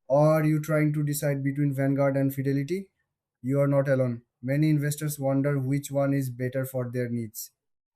Are you trying to decide between Vanguard and Fidelity? You are not alone. Many investors wonder which one is better for their needs.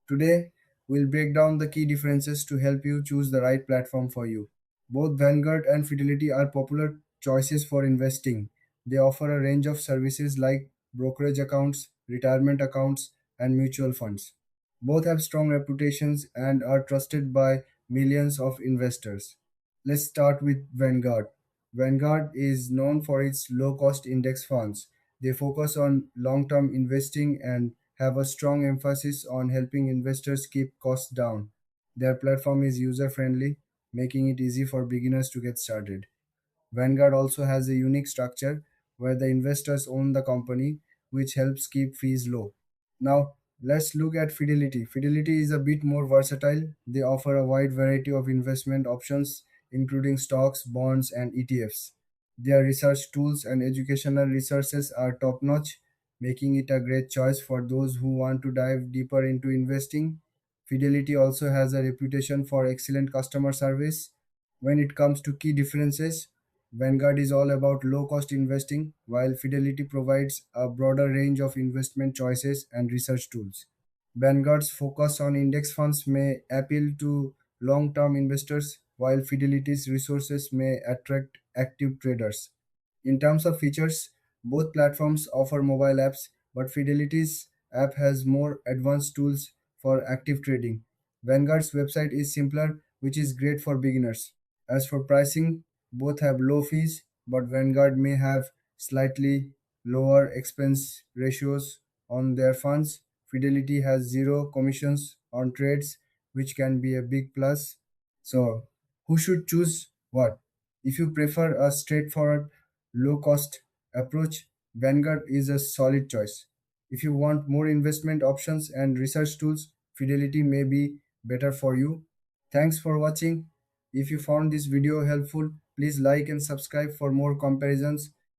Today, we'll break down the key differences to help you choose the right platform for you. Both Vanguard and Fidelity are popular choices for investing. They offer a range of services like brokerage accounts, retirement accounts, and mutual funds. Both have strong reputations and are trusted by millions of investors. Let's start with Vanguard. Vanguard is known for its low cost index funds. They focus on long term investing and have a strong emphasis on helping investors keep costs down. Their platform is user friendly, making it easy for beginners to get started. Vanguard also has a unique structure where the investors own the company, which helps keep fees low. Now, let's look at Fidelity. Fidelity is a bit more versatile. They offer a wide variety of investment options, including stocks, bonds, and ETFs. Their research tools and educational resources are top notch, making it a great choice for those who want to dive deeper into investing. Fidelity also has a reputation for excellent customer service. When it comes to key differences, Vanguard is all about low cost investing, while Fidelity provides a broader range of investment choices and research tools. Vanguard's focus on index funds may appeal to long term investors, while Fidelity's resources may attract active traders. In terms of features, both platforms offer mobile apps, but Fidelity's app has more advanced tools for active trading. Vanguard's website is simpler, which is great for beginners. As for pricing, both have low fees, but Vanguard may have slightly lower expense ratios on their funds. Fidelity has zero commissions on trades, which can be a big plus. So, who should choose what? If you prefer a straightforward, low cost approach, Vanguard is a solid choice. If you want more investment options and research tools, Fidelity may be better for you. Thanks for watching. If you found this video helpful, please like and subscribe for more comparisons.